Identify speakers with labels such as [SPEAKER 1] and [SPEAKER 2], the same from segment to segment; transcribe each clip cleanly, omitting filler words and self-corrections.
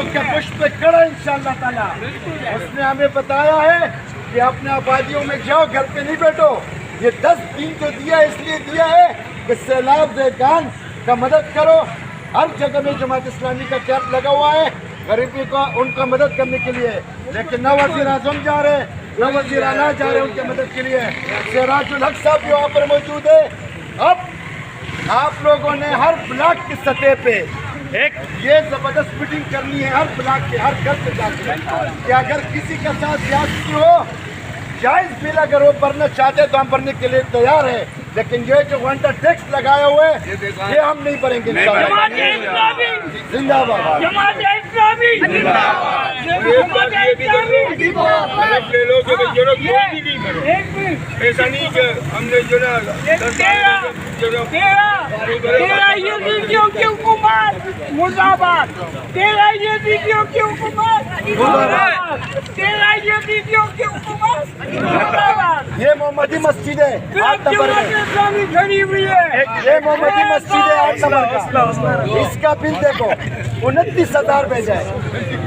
[SPEAKER 1] लोग का पुष्प पे खड़ा इंशाअल्लाह ताला। उसने हमें बताया है कि अपने आबादियों में जाओ, घर पे नहीं बैठो। ये 10 दिन जो दिया इसलिए दिया है कि सैलाब देगान का मदद करो। हर जगह में जमात इस्लामी का कैंप लगा हुआ है गरीबी को उनका मदद करने के लिए, लेकिन न वज़ीर आज़म जा रहे, न वज़ीर आला जा रहे उनकी मदद के लिए। सिराजुल हक साहब भी वहाँ पर मौजूद है। अब आप लोगों ने हर ब्लॉक की सतह पे एक ये जबरदस्त मीटिंग करनी है, हर ब्लॉक के हर घर पे जाकर कि अगर किसी के साथ ज्यादती हो, जायज बिल अगर वो भरना चाहते तो हम भरने के लिए तैयार है, लेकिन ये जो वांटा टैक्स लगाया हुआ है ये हम नहीं भरेंगे। जिंदाबाद।
[SPEAKER 2] ऐसा नहीं कि हमने जो ना तेरा ये वीडियो की हुकूमत मुर्दाबाद, तेरा ये वीडियो की हुकूमत मुर्दाबाद, तेरा ये वीडियो की हुकूमत मुर्दाबाद।
[SPEAKER 1] ये मोहम्मदी मस्जिद है 8 नंबर में,
[SPEAKER 2] खड़ी हुई है।
[SPEAKER 1] ये मोहम्मदी मस्जिद है 8 नंबर का। इसका बिल देखो 29,000 भेजा है।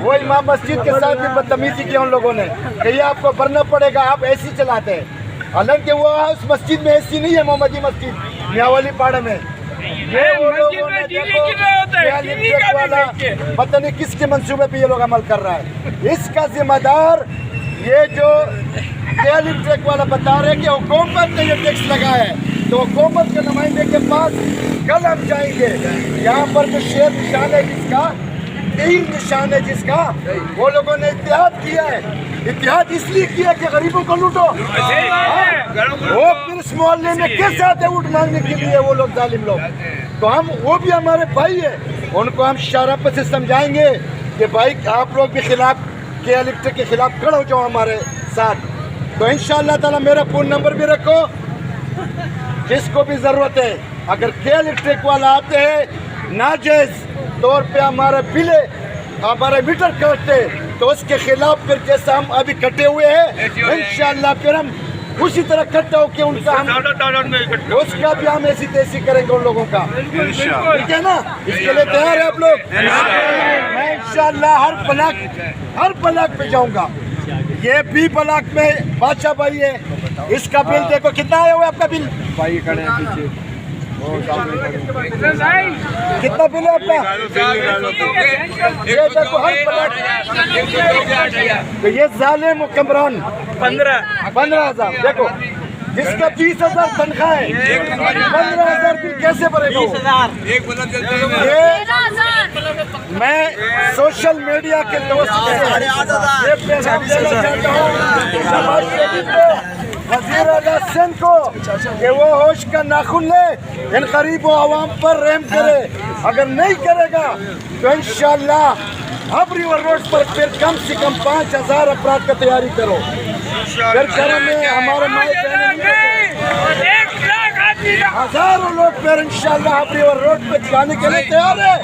[SPEAKER 1] वो इमाम मस्जिद के साथ भी बदतमीजी की उन लोगों ने कि ये आपको भरना पड़ेगा, आप एसी चलाते हैं। हालांकि वो उस मस्जिद में एसी नहीं है, मोहम्मदी मस्जिद मियावाली पाड़ा में। ये वो लोगों ने देखो इलेक्ट्रिक वाला पता नहीं किसके मंसूबे पे ये लोग अमल कर रहा है। इसका जिम्मेदार ये जो इलेक्ट्रिक वाला बता रहे कि हुकूमत ने ये टैक्स लगाया है, तो हुकूमत के नुमाइंदे के पास कल हम जाएंगे। यहाँ पर जो शेर निशान है जिसका, 3 निशान है जिसका, वो लोगों ने इत्तेहाद किया है। इत्तेहाद इसलिए किया कि गरीबों को लूटो। वो फिर इस मोहल्ले में कैसे आते वोट मांगने के लिए वो लोग जालिम लोग। तो हम वो भी हमारे भाई है, उनको हम शराब से समझाएंगे कि भाई आप लोग भी खिलाफ के इलेक्ट्रिक के खिलाफ खड़े हो जाओ हमारे साथ। तो इंशाअल्लाह ताला मेरा फ़ोन नंबर भी रखो, जिसको भी ज़रूरत है। अगर के इलेक्ट्रिक वाला आते हैं नाजायज़ तौर पे हमारे बिले हमारे मीटर काटते, तो उसके खिलाफ फिर जैसा हम अभी कटे हुए हैं इंशाअल्लाह फिर हम उसी तरह इकट्ठा होकर उनका हम उसका भी हम ऐसी तैसी करेंगे उन लोगों का। ठीक है ना? इसके लिए तैयार है आप लोग? मैं इंशाअल्लाह हर ब्लॉक पे जाऊंगा। ये भी ब्लॉक में बादशाह भाई है, इसका बिल देखो कितना आया हुआ है आपका बिल। भाई खड़े हैं पीछे, कितना बिल है आपका? ये देखो हर ब्लॉक। तो ये जालिम हुक्मरान 15,000 देखो, जिसका 30,000 तनख्वाह है 15,000 बिल कैसे भरेगा? मैं सोशल मीडिया के दोस्त ये पैगाम देना चाहता हूँ वज़ीर आला सिंध को कि वो होश का नाखून ले, इन गरीबों आवाम पर रहम करे। अगर नहीं करेगा तो इंशाअल्लाह अब रिवर रोड पर फिर कम से कम 5,000 अपराध का तैयारी करो। फिर घर में हमारे माए हजारों लोग फिर इंशाअल्लाह अब रिवर रोड पर जाने के लिए तैयार है।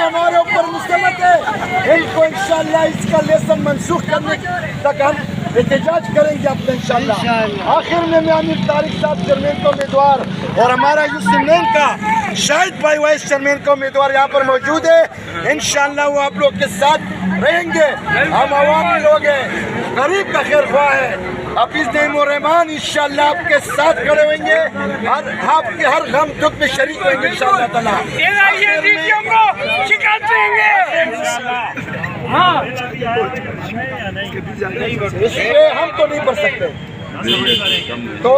[SPEAKER 1] हमारे ऊपर मुसलत है, इनको इंशाअल्लाह इसका लेसन मनसूख करने तक हम एहतजाज करेंगे अपने इंशाअल्लाह। आखिर में आमिर तारिक साहब चेयरमैन का उम्मीदवार और हमारा यूसुफ का शाहिद भाई वाइस चेयरमैन का उम्मीदवार यहाँ पर मौजूद है। इंशाअल्लाह वो आप लोग के साथ रहेंगे। हम अवामी लोग हैं, गरीब का खैर ख्वाह है। हाफिज़ रहमान इंशाअल्लाह आपके साथ खड़े होंगे, आपके हर गम दुख में शरीक होंगे इंशाअल्लाह ताला। इसमें हम तो नहीं भर सकते, तो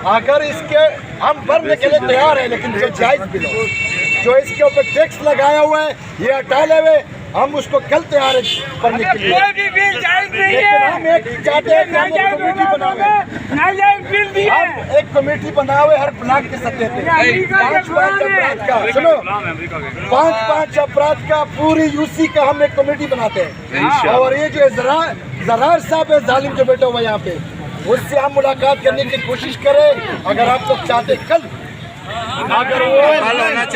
[SPEAKER 1] अगर इसके हम भरने के लिए तैयार है, लेकिन जो जायज बिल हो, जो इसके ऊपर टैक्स लगाया हुआ है ये हटा ले हुए, हम उसको कल तैयार है भरने के लिए। लेकिन हम एक चाहते हैं कि हम एक कमेटी बनावे, हम एक कमेटी बनावे हर ब्लॉक के सतह पे 5-5 अपराध का, सुनो 5-5 अपराध का पूरी यूसी का हम एक कमेटी बनाते हैं। और ये जो ज़रार साहब है जालिम जो बैठा हुआ यहाँ पे, उससे हम मुलाकात करने की कोशिश करें। अगर आप लोग चाहते कल अगर वो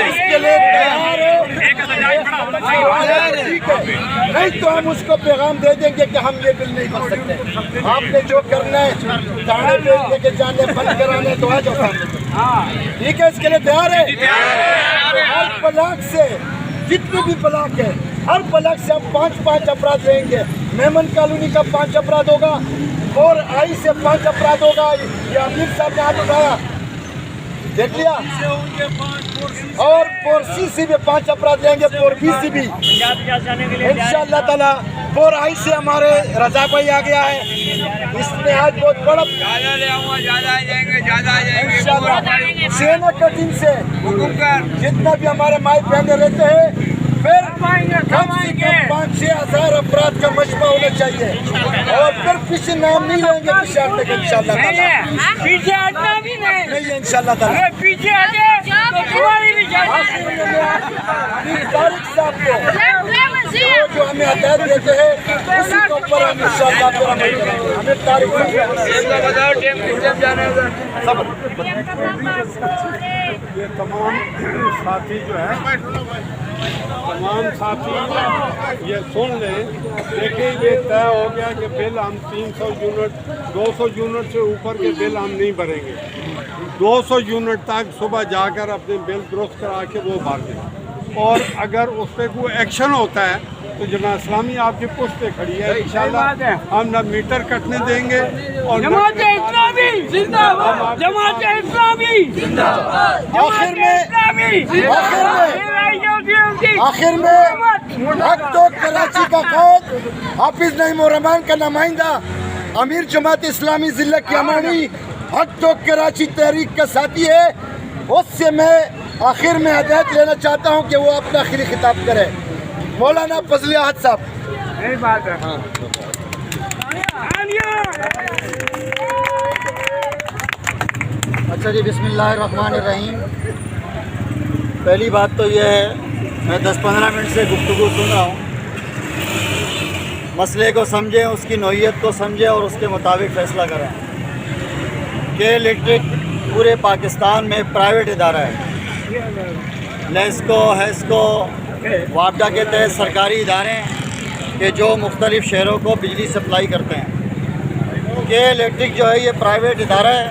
[SPEAKER 1] इसके लिए तैयार हो ठीक है, नहीं तो हम उसको पैगाम दे देंगे कि हम ये बिल नहीं कर सकते। आपने जो करना है थाने पे लेके जाने बंद कराने तो आ जाओ सामने। ठीक है, इसके लिए तैयार है। हर ब्लॉक से जितने भी ब्लॉक है, हर ब्लॉक से हम 5-5 अपराध लेंगे। मेमन कॉलोनी का 5 अपराध होगा और आई से 5 अपराध होगा। ये अमीर साहब ने हाथ उठाया, देख लिया। और पोरसी से भी 5 अपराध लेंगे, पोरबी से भी इंशाअल्लाह ताला। और आई से हमारे रजा भाई आ गया है, इसमें आज बहुत बड़ा इंशाअल्लाह सेना कटिंग से जितना भी हमारे माई बहने रहते हैं, फिर कम से कम 5-6 हज़ार अपराध का मशबा होना चाहिए। और फिर पीछे नाम नहीं लेंगे पीछे हटने का इंशाअल्लाह ताला।
[SPEAKER 2] पीछे हटना भी नहीं
[SPEAKER 1] नहीं है इंशाअल्लाह ताला।
[SPEAKER 2] पीछे हटे तो तुम्हारी भी
[SPEAKER 1] तारिक साहब को जो हमें हदायत देते हैं उसी के ऊपर हम इंशाअल्लाह फिर अमल करेंगे। हमें तारिक
[SPEAKER 3] ये तमाम साथी जो है, तमाम साथी ये सुन लें। देखिए, ये तय हो गया कि बिल हम 300 यूनिट 200 यूनिट से ऊपर के बिल हम नहीं भरेंगे। 200 यूनिट तक सुबह जाकर अपने बिल दुरुस्त करा के वो भर दें। और अगर उस पर कोई एक्शन होता है तो जमात इस्लामी आपकी पुष्ट पे खड़ी है। इंशाल्लाह हम न मीटर कटने देंगे और
[SPEAKER 2] जमात इस्लामी जिंदाबाद, जमात इस्लामी जिंदाबाद,
[SPEAKER 1] आखिर में हक तो कराची का कौद हाफिज नईम रहमान का नुमाइंदा अमीर जमात इस्लामी जिला की अमानी हक तो कराची तहरीक का साथी है, उससे मैं आखिर में हदायत लेना चाहता हूं कि वो अपना आखिरी खिताब करे। मौलाना फजल अहद साहब।
[SPEAKER 2] यही बात है।
[SPEAKER 4] अच्छा जी, बिस्मिल्लाहिर्रहमानिर्रहीम। पहली बात तो ये है, मैं 10-15 मिनट से गुफ्तगू सुन रहा हूँ। मसले को समझें, उसकी नौइयत को समझें और उसके मुताबिक फ़ैसला करें। के इलेक्ट्रिक पूरे पाकिस्तान में प्राइवेट इदारा है। नेस्को, हेस्को, वापडा के तहत सरकारी इदारे हैं कि जो मुख्तलिफ़ शहरों को बिजली सप्लाई करते हैं। के इलेक्ट्रिक जो है ये प्राइवेट इदारा है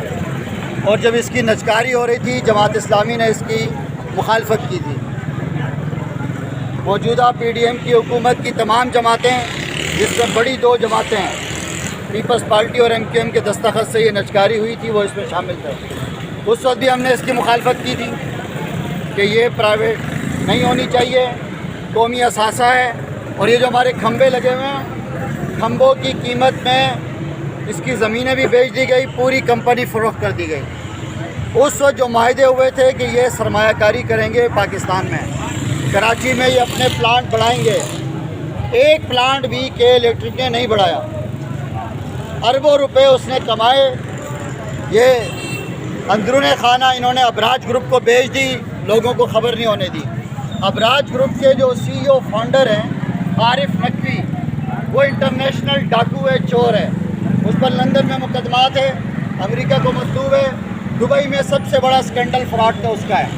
[SPEAKER 4] और जब इसकी नजकारी हो रही थी जमात इस्लामी ने इसकी मुखालफत की थी। मौजूदा PDM की हुकूमत की तमाम जमातें, जिसमें बड़ी 2 जमातें हैं, पीपल्स पार्टी और MQM के दस्तखत से ये नजकारी हुई थी, वो इसमें शामिल थे। उस वक्त भी हमने इसकी मुखालफत की थी कि ये प्राइवेट नहीं होनी चाहिए, कौमी असासा है। और ये जो हमारे खंबे लगे हुए हैं, खंबों की कीमत में इसकी ज़मीनें भी बेच दी गई, पूरी कंपनी फ़रोख्त कर दी गई। उस वक्त जो माहदे हुए थे कि ये सरमायाकारी करेंगे पाकिस्तान में, कराची में ये अपने प्लांट बढ़ाएंगे, एक प्लांट भी के इलेक्ट्रिक ने नहीं बढ़ाया। अरबों रुपए उसने कमाए। ये अंदरूने खाना इन्होंने अबराज ग्रुप को बेच दी, लोगों को खबर नहीं होने दी। अबराज ग्रुप के जो CEO फाउंडर हैं आरिफ नकवी, वो इंटरनेशनल डाकू है, चोर है। उस पर लंदन में मुकदमात है, अमेरिका को मतलूब है, दुबई में सबसे बड़ा स्कैंडल फ्रॉड का उसका है।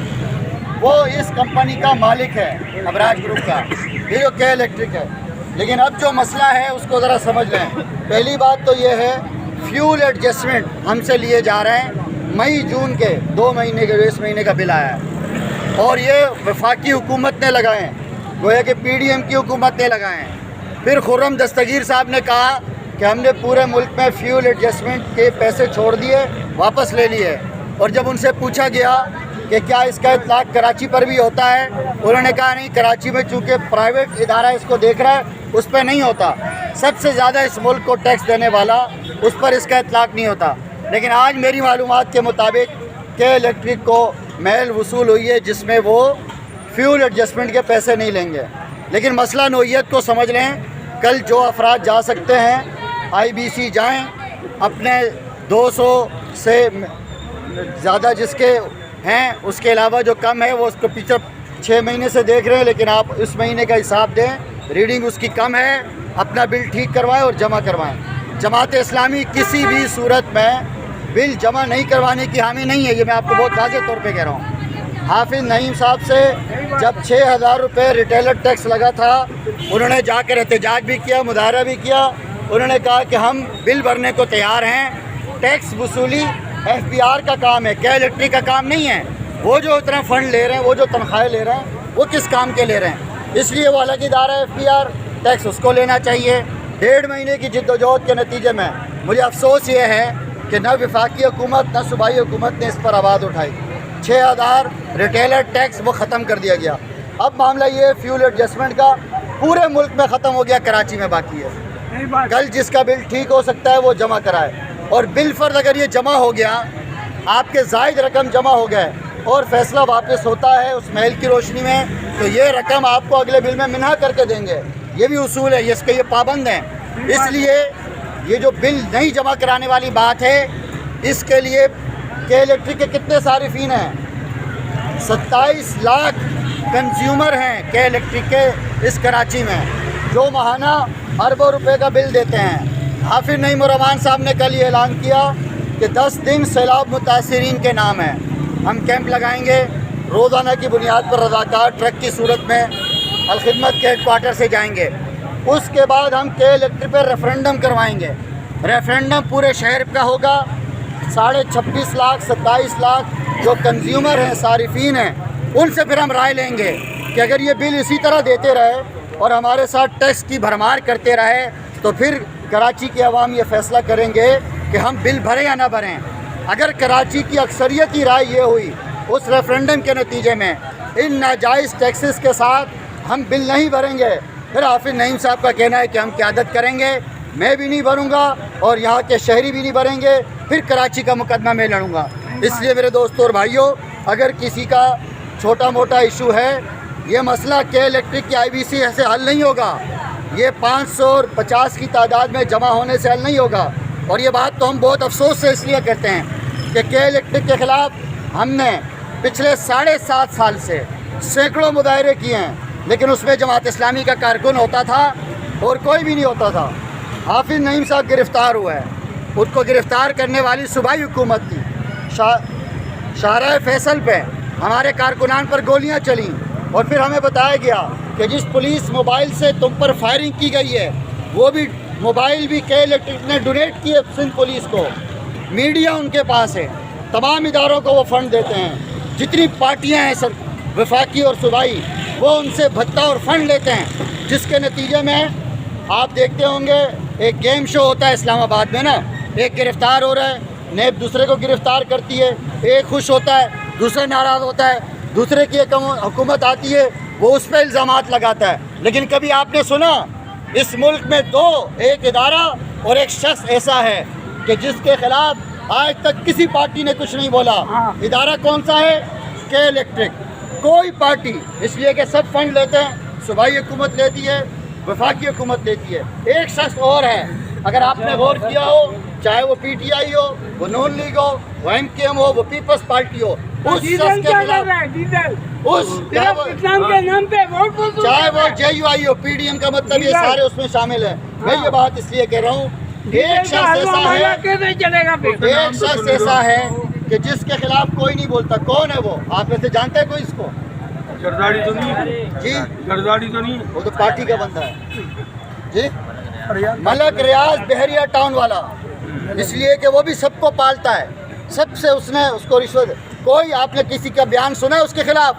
[SPEAKER 4] वो इस कंपनी का मालिक है, अबराज ग्रुप का, ये जो के इलेक्ट्रिक है। लेकिन अब जो मसला है उसको ज़रा समझ लें। पहली बात तो ये है, फ्यूल एडजस्टमेंट हमसे लिए जा रहे हैं। मई जून के 2 महीने के, इस महीने का बिल आया है और ये वफाकी हुकूमत ने लगाए हैं, गोया कि PDM की हुकूमत ने लगाए हैं। फिर खुर्रम दस्तगीर साहब ने कहा कि हमने पूरे मुल्क में फ्यूल एडजस्टमेंट के पैसे छोड़ दिए, वापस ले लिए। और जब उनसे पूछा गया कि क्या इसका इतलाक कराची पर भी होता है, उन्होंने कहा नहीं, कराची में चूँकि प्राइवेट इदारा इसको देख रहा है उस पर नहीं होता। सबसे ज़्यादा इस मुल्क को टैक्स देने वाला, उस पर इसका इतलाक नहीं होता। लेकिन आज मेरी मालूमात के मुताबिक के इलेक्ट्रिक को महल वसूल हुई है जिसमें वो फ्यूल एडजस्टमेंट के पैसे नहीं लेंगे। लेकिन मसला नोयत को समझ लें। कल जो अफराद जा सकते हैं IBC जाएं, अपने 200 से ज़्यादा जिसके हैं, उसके अलावा जो कम है वो उसको पिछले 6 महीने से देख रहे हैं, लेकिन आप इस महीने का हिसाब दें, रीडिंग उसकी कम है, अपना बिल ठीक करवाएं और जमा करवाएं। जमात इस्लामी किसी भी सूरत में बिल जमा नहीं करवाने की हामी नहीं है, ये मैं आपको बहुत वाज़ेह तौर पे कह रहा हूँ। حافظ نعیم صاحب سے جب 6,000 روپے ریٹیلر ٹیکس لگا تھا، انہوں نے جا کر احتجاج بھی کیا، مظاہرہ بھی کیا. انہوں نے کہا کہ ہم بل بھرنے کو تیار ہیں. ٹیکس وصولی FBR کا کام ہے، کے الیکٹرک کا کام نہیں ہے. وہ جو اتنا فنڈ لے رہے ہیں، وہ جو تنخواہیں لے رہے ہیں، وہ کس کام کے لے رہے ہیں؟ اس لیے وہ الگ ادارہ ہے FBR، ٹیکس اس کو لینا چاہیے. 1.5 مہینے کی جد و جہد کے نتیجے میں مجھے افسوس یہ ہے کہ نہ وفاقی حکومت نہ صوبائی حکومت نے اس پر آواز اٹھائی. 6,000 ریٹیلر ٹیکس وہ ختم کر دیا گیا. اب معاملہ یہ ہے فیول ایڈجسٹمنٹ کا پورے ملک میں ختم ہو گیا، کراچی میں باقی ہے. کل جس کا بل ٹھیک ہو سکتا ہے وہ جمع کرائے، اور بل فرض اگر یہ جمع ہو گیا، آپ کے زائد رقم جمع ہو گئے اور فیصلہ واپس ہوتا ہے اس محل کی روشنی میں، تو یہ رقم آپ کو اگلے بل میں منہا کر کے دیں گے. یہ بھی اصول ہے، اس کے یہ پابند ہیں. اس لیے یہ جو بل نہیں جمع کرانے والی بات ہے، اس کے لیے کے الیکٹرک کے کتنے صارفین ہیں؟ 27 لاکھ کنزیومر ہیں کے الیکٹرک کے اس کراچی میں، جو ماہانہ اربوں روپے کا بل دیتے ہیں. حافظ نعیم الرحمان صاحب نے کل یہ اعلان کیا کہ 10 دن سیلاب متاثرین کے نام ہیں. ہم کیمپ لگائیں گے، روزانہ کی بنیاد پر رضاکار ٹرک کی صورت میں الخدمت کے ہیڈ کوارٹر سے جائیں گے. اس کے بعد ہم کے الیکٹرک پہ ریفرنڈم کروائیں گے. ریفرنڈم پورے شہر کا ہوگا. 26.5 لاکھ 27 لاکھ جو کنزیومر ہیں، صارفین ہیں، ان سے پھر ہم رائے لیں گے کہ اگر یہ بل اسی طرح دیتے رہے اور ہمارے ساتھ ٹیکس کی بھرمار کرتے رہے، تو پھر کراچی کے عوام یہ فیصلہ کریں گے کہ ہم بل بھریں یا نہ بھریں. اگر کراچی کی اکثریتی رائے یہ ہوئی اس ریفرنڈم کے نتیجے میں ان ناجائز ٹیکسز کے ساتھ ہم بل نہیں بھریں گے، پھر حافظ نعیم صاحب کا کہنا ہے کہ ہم قیادت کریں گے، میں بھی نہیں بھروں گا اور یہاں کے شہری بھی نہیں بھریں گے، پھر کراچی کا مقدمہ میں لڑوں گا. اس لیے میرے دوستوں اور بھائیوں، اگر کسی کا چھوٹا موٹا ایشو ہے، یہ مسئلہ کے الیکٹرک کی IBC سے حل نہیں ہوگا. یہ 550 کی تعداد میں جمع ہونے سے حل نہیں ہوگا. اور یہ بات تو ہم بہت افسوس سے اس لیے کہتے ہیں کہ کے الیکٹرک کے خلاف ہم نے پچھلے 7.5 سال سے سینکڑوں مظاہرے کیے ہیں، لیکن اس میں جماعت اسلامی کا کارکن ہوتا تھا اور کوئی بھی نہیں ہوتا تھا. حافظ نعیم صاحب گرفتار ہوا ہے، خود کو گرفتار کرنے والی صوبائی حکومت تھی. شاہراہ فیصل پہ ہمارے کارکنان پر گولیاں چلیں اور پھر ہمیں بتایا گیا کہ جس پولیس موبائل سے تم پر فائرنگ کی گئی ہے، وہ بھی موبائل بھی کے الیکٹرک نے ڈونیٹ کیے سندھ پولیس کو. میڈیا ان کے پاس ہے، تمام اداروں کو وہ فنڈ دیتے ہیں. جتنی پارٹیاں ہیں سر وفاقی اور صوبائی، وہ ان سے بھتہ اور فنڈ لیتے ہیں، جس کے نتیجے میں آپ دیکھتے ہوں گے ایک گیم شو ہوتا ہے اسلام آباد میں نا، ایک گرفتار ہو رہا ہے، نیب دوسرے کو گرفتار کرتی ہے، ایک خوش ہوتا ہے، دوسرا ناراض ہوتا ہے، دوسرے کی ایک حکومت آتی ہے وہ اس پہ الزامات لگاتا ہے. لیکن کبھی آپ نے سنا اس ملک میں ایک ادارہ اور ایک شخص ایسا ہے کہ جس کے خلاف آج تک کسی پارٹی نے کچھ نہیں بولا؟ ادارہ کون سا ہے؟ کے الیکٹرک. کوئی پارٹی، اس لیے کہ سب فنڈ لیتے ہیں، صوبائی حکومت لیتی ہے، وفاقی حکومت لیتی ہے. ایک شخص اور ہے، اگر آپ نے غور کیا ہو، چاہے وہ PTI ہو، وہ نون لیگ ہو، وہ MKM ہو، وہ پیپلز پارٹی ہو، اس شخص کے خلاف
[SPEAKER 2] اسلام کے نام پہ ووٹ،
[SPEAKER 4] چاہے وہ JUI ہو، PDM کا مطلب یہ سارے اس میں شامل ہیں. میں یہ بات اس لیے کہہ رہا ہوں، ایک شخص ایسا ہے کہ جس کے خلاف کوئی نہیں بولتا. کون ہے وہ؟ آپ میں سے جانتے ہیں کوئی اس کو؟
[SPEAKER 3] گرداڑی تو نہیں
[SPEAKER 4] جی،
[SPEAKER 3] گرداڑی تو نہیں،
[SPEAKER 4] وہ تو پارٹی کا بندہ ہے جی. ملک ریاض بحریہ ٹاؤن والا، اس لیے کہ وہ بھی سب کو پالتا ہے، سب سے اس نے اس کو رشوت. کوئی آپ نے کسی کا بیان سنا ہے اس کے خلاف؟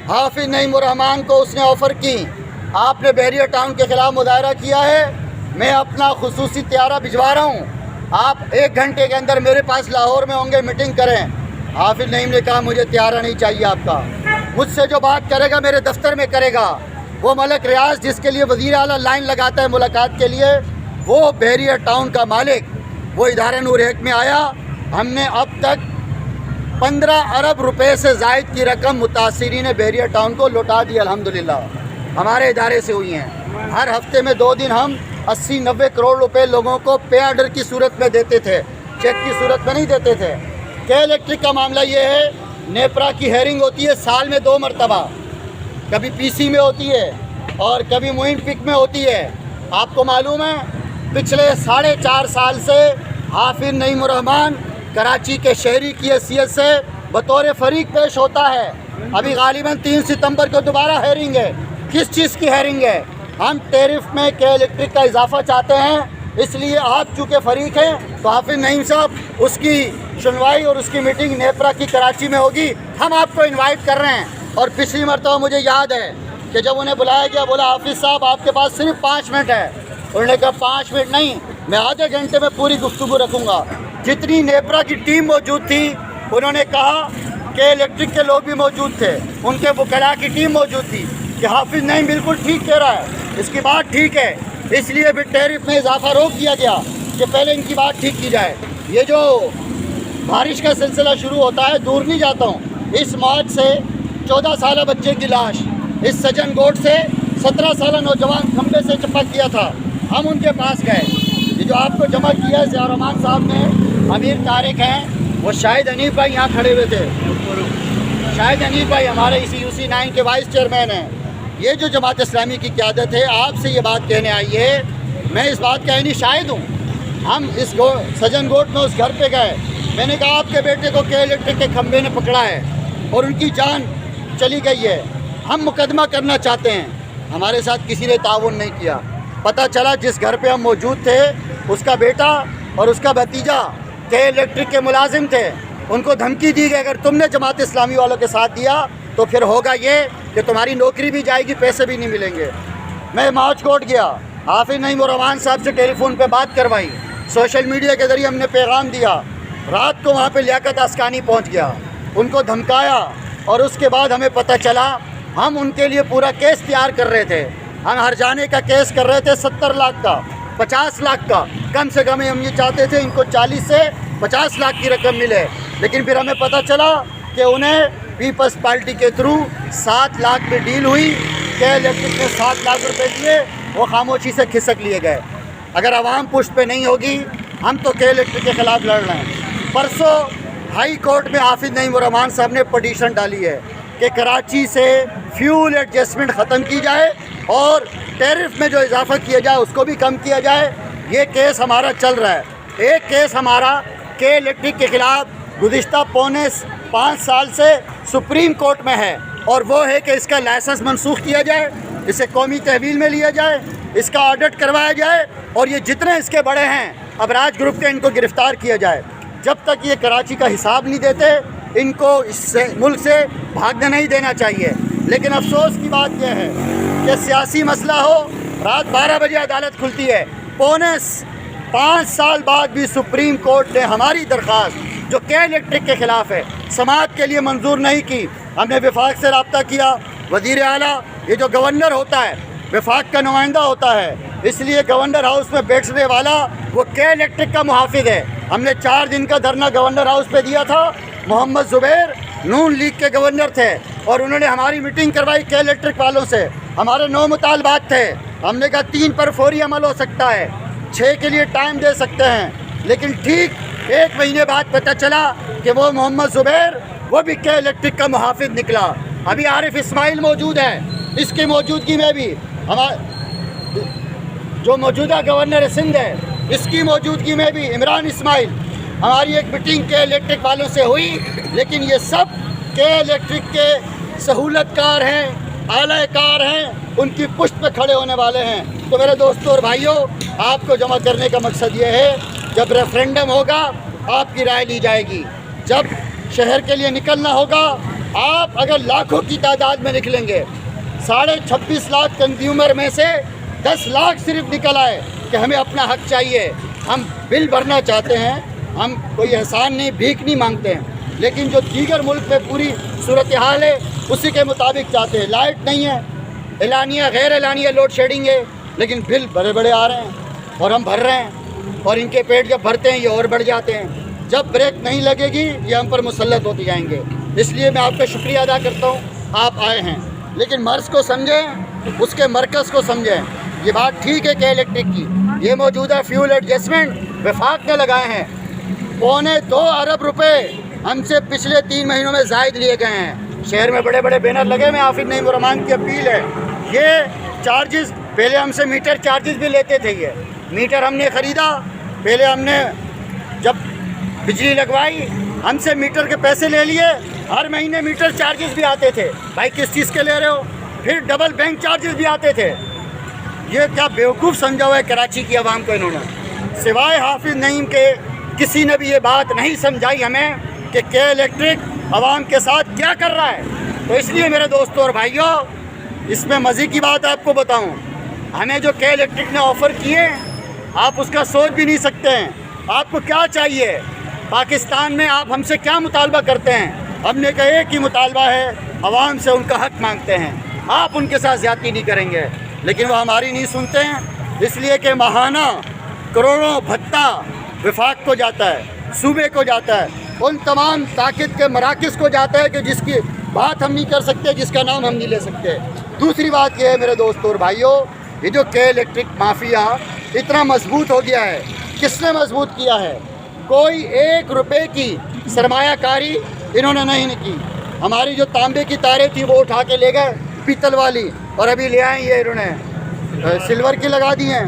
[SPEAKER 4] حافظ نعیم الرحمان کو اس نے آفر کی، آپ نے بحریہ ٹاؤن کے خلاف مظاہرہ کیا ہے، میں اپنا خصوصی طیارہ بھجوا رہا ہوں، آپ 1 گھنٹے کے اندر میرے پاس لاہور میں ہوں گے، میٹنگ کریں. حافظ نعیم نے کہا مجھے طیارہ نہیں چاہیے آپ کا، مجھ سے جو بات کرے گا میرے دفتر میں کرے گا. وہ ملک ریاض جس کے لیے وزیر اعلیٰ لائن لگاتا ہے ملاقات کے لیے، وہ بحریہ ٹاؤن کا مالک، وہ ادارہ نور حق میں آیا. ہم نے اب تک 15 ارب روپے سے زائد کی رقم متاثرین بحریہ ٹاؤن کو لوٹا دی الحمدللہ، ہمارے ادارے سے ہوئی ہیں. ہر ہفتے میں 2 دن ہم 80-90 کروڑ روپے لوگوں کو پے آرڈر کی صورت میں دیتے تھے، چیک کی صورت میں نہیں دیتے تھے. کے الیکٹرک کا معاملہ یہ ہے، نیپرا کی ہیئرنگ ہوتی ہے سال میں 2 مرتبہ، کبھی PC میں ہوتی ہے اور کبھی معین پک میں ہوتی ہے. آپ کو معلوم ہے پچھلے 4.5 سال سے حافظ نعیم الرحمان کراچی کے شہری کی حیثیت سے بطور فریق پیش ہوتا ہے. अभी गालिबन 3 सितंबर को दोबारा हेयरिंग है। किस चीज़ की हेयरिंग है? हम टैरिफ में के इलेक्ट्रिक का इजाफा चाहते हैं, इसलिए आप चूँकि फरीक हैं तो हाफिज नईम साहब उसकी सुनवाई और उसकी मीटिंग नेपरा की कराची में होगी। हम आपको इनवाइट कर रहे हैं। और पिछली मरतबा मुझे याद है कि जब उन्हें बुलाया गया, बोला हाफिज साहब आपके पास सिर्फ 5 मिनट है। उन्होंने कहा 5 मिनट नहीं, मैं आधे घंटे में पूरी गुफ्तगू रखूँगा। जितनी नेपरा की टीम मौजूद थी, उन्होंने कहा कि इलेक्ट्रिक के लोग भी मौजूद थे, उनके वकला की टीम मौजूद थी कि हाफिज नईम बिल्कुल ठीक कह रहा है, इसकी बात ठीक है। इसलिए फिर टैरिफ में इजाफा रोक दिया गया कि पहले इनकी बात ठीक की जाए। ये जो बारिश का सिलसिला शुरू होता है, दूर नहीं जाता हूँ, इस मार्च से 14 साल बच्चे की लाश इस सजन गोट से 17 साल नौजवान खंबे से चिपक गया था। हम उनके पास गए। ये जो आपको जमा किया है ज़िया रहमान साहब ने, अमीर तारिक हैं, वो शाहिद हनीफ भाई यहाँ खड़े हुए थे। शाहिद हनीफ भाई हमारे इसी UC 9 के वाइस चेयरमैन हैं। ये जो जमात इस्लामी की क़यादत है, आपसे ये बात कहने आई है, मैं इस बात का नहीं शाहिद हूँ। हम इस सजन गोट में उस घर पे गए, मैंने कहा आपके बेटे को के इलेक्ट्रिक के खंबे ने पकड़ा है और उनकी जान चली गई है, हम मुकदमा करना चाहते हैं। हमारे साथ किसी ने ताउन नहीं किया। पता चला जिस घर पे हम मौजूद थे, उसका बेटा और उसका भतीजा के इलेक्ट्रिक के मुलाजिम थे। उनको धमकी दी गई, अगर तुमने जमात इस्लामी वालों के साथ दिया तो फिर होगा ये कि तुम्हारी नौकरी भी जाएगी, पैसे भी नहीं मिलेंगे। मैं मार्च कोर्ट गया, हाफिज नईम रहमान साहब से टेलीफोन पे बात करवाई, सोशल मीडिया के ज़रिए हमने पैगाम दिया। रात को वहाँ पे लियाकत अस्कानी पहुँच गया, उनको धमकाया और उसके बाद हमें पता चला, हम उनके लिए पूरा केस तैयार कर रहे थे। हम हर जाने का केस कर रहे थे 70 लाख का, 50 लाख का, कम से कम हम ये चाहते थे इनको 40 से 50 लाख की रकम मिले। लेकिन फिर हमें पता चला कि उन्हें पीपल्स पार्टी के थ्रू 7 लाख में डील हुई, के इलेक्ट्रिक ने 7 लाख रुपए दिए, वो खामोशी से खिसक लिए गए। अगर आवाम पुष्ट पे नहीं होगी, हम तो के इलेक्ट्रिक के ख़िलाफ़ लड़ रहे हैं। परसों हाई कोर्ट में हाफिज नईम रहमान साहब ने पटिशन डाली है कि कराची से फ्यूल एडजस्टमेंट ख़त्म की जाए और टैरिफ में जो इजाफा किया जाए उसको भी कम किया जाए। ये केस हमारा चल रहा है। एक केस हमारा के इलेक्ट्रिक के ख़िलाफ़ गुज़िश्ता पौने 5 साल से सुप्रीम कोर्ट में है, और वो है कि इसका लाइसेंस मनसूख किया जाए, इसे कौमी तहवील में लिया जाए, इसका ऑडिट करवाया जाए, और ये जितने इसके बड़े हैं अबराज ग्रुप के, इनको गिरफ़्तार किया जाए। जब तक ये कराची का हिसाब नहीं देते, इनको इससे मुल्क से भागने नहीं देना चाहिए। लेकिन अफसोस की बात यह है कि सियासी मसला हो, रात 12 बजे अदालत खुलती है, पौने 5 साल बाद भी सुप्रीम कोर्ट ने हमारी दरख्वास्त जो के इलेक्ट्रिक के ख़िलाफ़ है, समाअत के लिए मंजूर नहीं की। हमने वफाक से रब्ता किया, वज़ीर आला, ये जो गवर्नर होता है वफाक का नुमाइंदा होता है, इसलिए गवर्नर हाउस में बैठने वाला वो के इलेक्ट्रिक का मुहाफिज है। हमने 4 दिन का धरना गवर्नर हाउस पे दिया था। मोहम्मद ज़ुबैर नून लीग के गवर्नर थे और उन्होंने हमारी मीटिंग करवाई के इलेक्ट्रिक वालों से। हमारे 9 मुतालबात थे। हमने कहा 3 पर फौरी अमल हो सकता है, 6 के लिए टाइम दे सकते हैं। लेकिन ठीक 1 महीने बाद पता चला कि वो मोहम्मद ज़ुबैर वो भी के इलेक्ट्रिक का मुहाफिज निकला। अभी आरिफ इस्माइल मौजूद है, इसकी मौजूदगी में भी हमारे जो मौजूदा गवर्नर सिंध है, इसकी मौजूदगी में भी इमरान इस्माइल, हमारी एक मीटिंग के इलेक्ट्रिक वालों से हुई। लेकिन ये सब के इलेक्ट्रिक के सहूलतकार हैं, आलाकार हैं, उनकी पुष्ट पे खड़े होने वाले हैं। तो मेरे दोस्तों और भाइयों, आपको जमा करने का मकसद ये है, जब रेफरेंडम होगा आपकी राय ली जाएगी। जब शहर के लिए निकलना होगा, आप अगर लाखों की तादाद में निकलेंगे, 26.5 लाख कंज्यूमर में से 10 लाख सिर्फ निकल आए कि हमें अपना हक चाहिए, हम बिल भरना चाहते हैं, हम कोई एहसान नहीं, भीख नहीं मांगते हैं। लेकिन जो दीगर मुल्क में पूरी सूरत हाल है उसी के मुताबिक चाहते हैं। लाइट नहीं है, एलानिया गैर एलानिया लोड शेडिंग है, लेकिन बिल बड़े बड़े आ रहे हैं और हम भर रहे हैं, और इनके पेट जब भरते हैं ये और बढ़ जाते हैं। जब ब्रेक नहीं लगेगी ये हम पर मुसल्लत होते जाएंगे। इसलिए मैं आपका शुक्रिया अदा करता हूँ, आप आए हैं, लेकिन मर्ज़ को समझें, उसके मरकज़ को समझें। ये बात ठीक है कि इलेक्ट्रिक की ये मौजूदा फ्यूल एडजस्टमेंट वफाक ने लगाए हैं, 2.25 अरब रुपए हमसे पिछले 3 महीनों में ज़ायद लिए गए हैं। शहर में बड़े बड़े बैनर लगे हुए, हाफिज नईम रहमान की अपील है। ये चार्जेस पहले हमसे मीटर चार्जेस भी लेते थे। ये मीटर हमने ख़रीदा, पहले हमने जब बिजली लगवाई ہم سے میٹر کے پیسے لے لیے, ہر مہینے میٹر چارجز بھی آتے تھے. بھائی کس چیز کے لے رہے ہو؟ پھر ڈبل بینک چارجز بھی آتے تھے. یہ کیا بیوقوف سمجھا ہوا ہے کراچی کی عوام کو انہوں نے؟ سوائے حافظ نعیم کے کسی نے بھی یہ بات نہیں سمجھائی ہمیں کہ کے الیکٹرک عوام کے ساتھ کیا کر رہا ہے. تو اس لیے میرے دوستوں اور بھائیوں, اس میں مزے کی بات آپ کو بتاؤں, ہمیں جو کے الیکٹرک نے آفر کیے آپ اس کا سوچ بھی نہیں سکتے ہیں. آپ کو کیا چاہیے؟ پاکستان میں آپ ہم سے کیا مطالبہ کرتے ہیں؟ ہم نے کہا ایک ہی مطالبہ ہے, عوام سے ان کا حق مانگتے ہیں. آپ ان کے ساتھ زیادتی نہیں کریں گے, لیکن وہ ہماری نہیں سنتے ہیں. اس لیے کہ ماہانہ کروڑوں بھتہ وفاق کو جاتا ہے, صوبے کو جاتا ہے, ان تمام طاقت کے مراکز کو جاتا ہے کہ جس کی بات ہم نہیں کر سکتے, جس کا نام ہم نہیں لے سکتے. دوسری بات یہ ہے میرے دوستوں اور بھائیوں, یہ جو کے الیکٹرک مافیا اتنا مضبوط ہو گیا ہے, کس نے مضبوط کیا ہے؟ کوئی 1 روپے کی سرمایہ کاری انہوں نے نہیں کی. ہماری جو تانبے کی تاریں تھیں وہ اٹھا کے لے گئے, پیتل والی, اور ابھی لے آئے یہ انہوں نے سلور کی لگا دی ہیں.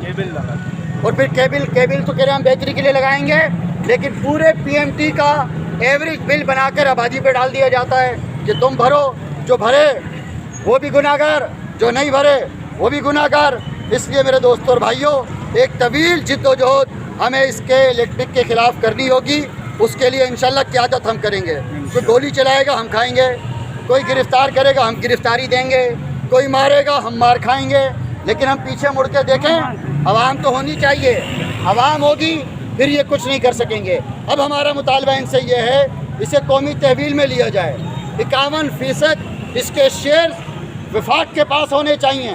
[SPEAKER 4] اور پھر کیبل تو کہہ رہے ہیں ہم بہتری کے لیے لگائیں گے, لیکن پورے پی ایم ٹی کا ایوریج بل بنا کر آبادی پہ ڈال دیا جاتا ہے کہ تم بھرو. جو بھرے وہ بھی گناہ گار, جو نہیں بھرے وہ بھی گناہ گار. اس لیے میرے دوستوں اور بھائیوں, ایک طویل جد و جہد ہمیں اس کے الیکٹرک کے خلاف کرنی ہوگی. اس کے لیے انشاءاللہ قیادت ہم کریں گے. کوئی گولی چلائے گا ہم کھائیں گے, کوئی گرفتار کرے گا ہم گرفتاری دیں گے, کوئی مارے گا ہم مار کھائیں گے. لیکن ہم پیچھے مڑ کے دیکھیں, عوام تو ہونی چاہیے. عوام ہوگی پھر یہ کچھ نہیں کر سکیں گے. اب ہمارا مطالبہ ان سے یہ ہے, اسے قومی تحویل میں لیا جائے. 51% اس کے شیئر وفاق کے پاس ہونے چاہیے,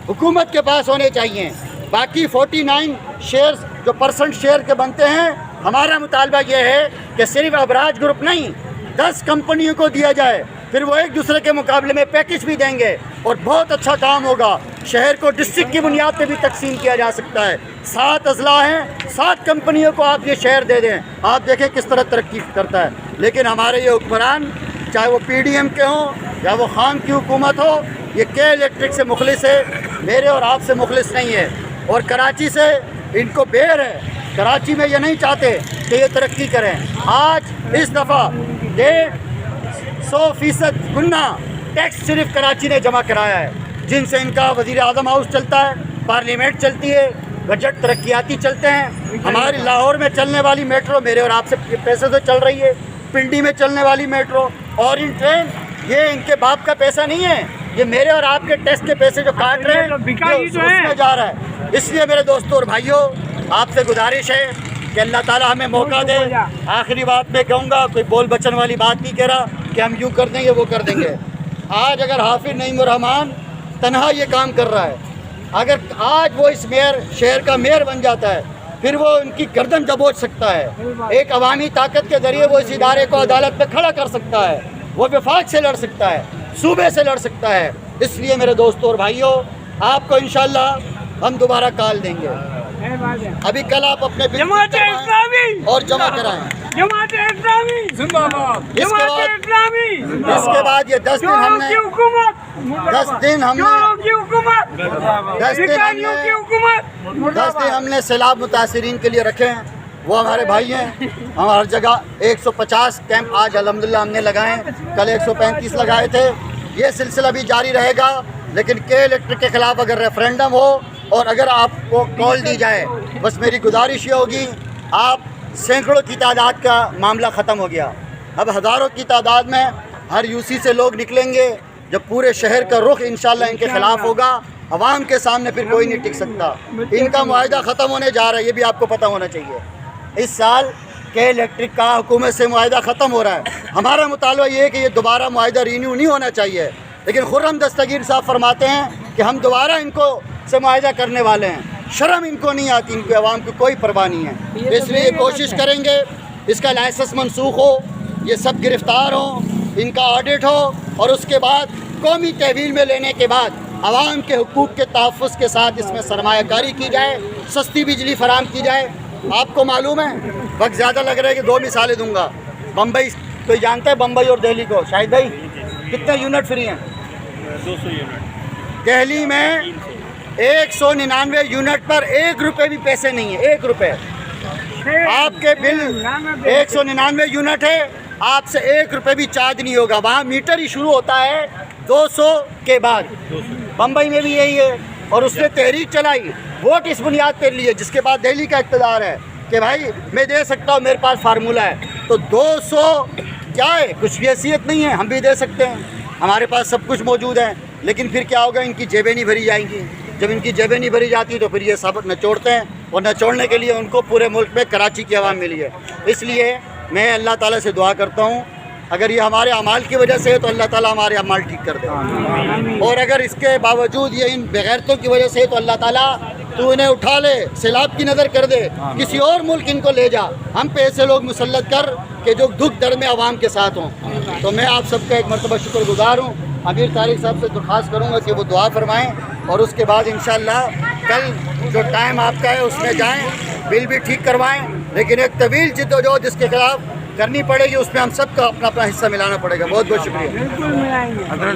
[SPEAKER 4] حکومت کے پاس ہونے چاہیے. باقی 49 شیئرز جو پرسنٹ شیئر کے بنتے ہیں, ہمارا مطالبہ یہ ہے کہ صرف ابراج گروپ نہیں 10 کمپنیوں کو دیا جائے. پھر وہ ایک دوسرے کے مقابلے میں پیکج بھی دیں گے اور بہت اچھا کام ہوگا. شہر کو ڈسٹرکٹ کی بنیاد پہ بھی تقسیم کیا جا سکتا ہے. 7 اضلاع ہیں, 7 کمپنیوں کو آپ یہ شہر دے دیں, آپ دیکھیں کس طرح ترقی کرتا ہے. لیکن ہمارے یہ حکمران, چاہے وہ پی ڈی ایم کے ہوں یا وہ خان کی حکومت ہو, یہ کے الیکٹرک سے مخلص ہے, میرے اور آپ سے مخلص نہیں ہے. اور کراچی سے ان کو بیر ہے. کراچی میں یہ نہیں چاہتے کہ یہ ترقی کریں. آج اس دفعہ 150% گنا ٹیکس صرف کراچی نے جمع کرایا ہے, جن سے ان کا وزیر اعظم ہاؤس چلتا ہے, پارلیمنٹ چلتی ہے, بجٹ ترقیاتی چلتے ہیں. ہماری لاہور میں چلنے والی میٹرو میرے اور آپ سے پیسے سے چل رہی ہے. پنڈی میں چلنے والی میٹرو اور ان ٹرین, یہ ان کے باپ کا پیسہ نہیں ہے, یہ میرے اور آپ کے ٹیکس کے پیسے جو کاٹ رہے ہیں اس میں جا رہا ہے. اس لیے میرے دوستوں اور بھائیوں, آپ سے گزارش ہے کہ اللہ تعالیٰ ہمیں موقع دے. آخری بات میں کہوں گا, کوئی بول بچن والی بات نہیں کہہ رہا کہ ہم یوں کر دیں گے وہ کر دیں گے. آج اگر حافظ نعیم الرحمان تنہا یہ کام کر رہا ہے, اگر آج وہ اس شہر کا میئر بن جاتا ہے, پھر وہ ان کی گردن دبوچ سکتا ہے. ایک عوامی طاقت کے ذریعے وہ اس ادارے کو عدالت میں کھڑا کر سکتا ہے, وہ وفاق سے لڑ سکتا ہے, صوبے سے لڑ سکتا ہے. اس لیے میرے دوستوں اور بھائیوں, آپ کو انشاءاللہ ہم دوبارہ کال دیں گے. ابھی کل آپ اپنے
[SPEAKER 2] جماعت اسلامی
[SPEAKER 4] اور جمع کرائیں.
[SPEAKER 2] جماعت اسلامی زندہ باد. جماعت اسلامی
[SPEAKER 4] اس کے بعد یہ 10 دن ہم نے
[SPEAKER 2] حکومت
[SPEAKER 4] 10 دن ہم نے
[SPEAKER 2] کی حکومت
[SPEAKER 4] 10 دن ہم نے سیلاب متاثرین کے لیے رکھے ہیں. وہ ہمارے بھائی ہیں. ہم ہر جگہ 150 کیمپ آج الحمدللہ ہم نے لگائے ہیں, کل 135 لگائے تھے. یہ سلسلہ بھی جاری رہے گا. لیکن کے الیکٹرک کے خلاف اگر ریفرینڈم ہو اور اگر آپ کو کال دی جائے, بس میری گزارش یہ ہوگی, آپ سینکڑوں کی تعداد کا معاملہ ختم ہو گیا, اب ہزاروں کی تعداد میں ہر یو سی سے لوگ نکلیں گے. جب پورے شہر کا رخ انشاءاللہ ان کے خلاف ہوگا, عوام کے سامنے پھر کوئی نہیں ٹک سکتا. ان کا معاہدہ ختم ہونے جا رہا ہے, یہ بھی آپ کو پتہ ہونا چاہیے. اس سال کے الیکٹرک کا حکومت سے معاہدہ ختم ہو رہا ہے. ہمارا مطالبہ یہ ہے کہ یہ دوبارہ معاہدہ رینیو نہیں ہونا چاہیے. لیکن خرم دستگیر صاحب فرماتے ہیں کہ ہم دوبارہ ان کو سے معاہدہ کرنے والے ہیں. شرم ان کو نہیں آتی, ان کے عوام کی کوئی پرواہ نہیں ہے. اس لیے کوشش کریں گے اس کا لائسنس منسوخ ہو, یہ سب گرفتار ہوں, ان کا آڈٹ ہو, اور اس کے بعد قومی تحویل میں لینے کے بعد عوام کے حقوق کے تحفظ کے ساتھ اس میں سرمایہ کاری کی جائے, سستی بجلی فراہم کی جائے. آپ کو معلوم ہے, وقت زیادہ لگ رہا ہے کہ 2 مثالیں دوں گا. بمبئی, کوئی جانتا ہے بمبئی اور دہلی کو؟ شاہد بھائی, کتنے یونٹ فری ہیں؟
[SPEAKER 3] 200 یونٹ.
[SPEAKER 4] دہلی میں 199 یونٹ پر 1 روپے بھی پیسے نہیں ہیں, 1 روپے. آپ کے بل 199 یونٹ ہے, آپ سے 1 روپے بھی چارج نہیں ہوگا. وہاں میٹر ہی شروع ہوتا ہے 200 کے بعد. بمبئی میں بھی یہی ہے, اور اس نے تحریک چلائی ووٹ اس بنیاد پر لیے, جس کے بعد دہلی کا اقتدار ہے کہ بھائی میں دے سکتا ہوں, میرے پاس فارمولہ ہے. تو 200 کیا ہے, کچھ بھی حیثیت نہیں ہے, ہم بھی دے سکتے ہیں, ہمارے پاس سب کچھ موجود ہے. لیکن پھر کیا ہوگا, ان کی جیبیں نہیں بھری جائیں گی. جب ان کی جیبیں نہیں بھری جاتی تو پھر یہ سب نچوڑتے ہیں, اور نچوڑنے کے لیے ان کو پورے ملک میں کراچی کی عوام ملی ہے. اس لیے میں اللہ تعالیٰ سے دعا کرتا ہوں, اگر یہ ہمارے اعمال کی وجہ سے ہے تو اللہ تعالیٰ ہمارے اعمال ٹھیک کر دے, اور اگر اس کے باوجود یہ ان بغیرتوں کی وجہ سے ہے تو اللہ تعالیٰ تو انہیں اٹھا لے, سیلاب کی نظر کر دے, کسی اور ملک ان کو لے جا. ہم پہ ایسے لوگ مسلط کر کہ جو دکھ درد میں عوام کے ساتھ ہوں. تو میں آپ سب کا ایک مرتبہ شکر گزار ہوں. امیر طارق صاحب سے درخواست کروں گا کہ وہ دعا فرمائیں, اور اس کے بعد انشاءاللہ کل جو ٹائم آپ کا ہے اس میں جائیں, بل بھی ٹھیک کروائیں. لیکن ایک طویل جدوجہد جس کے خلاف کرنی پڑے گی, اس میں ہم سب کا اپنا اپنا حصہ ملانا پڑے گا. بہت بہت شکریہ.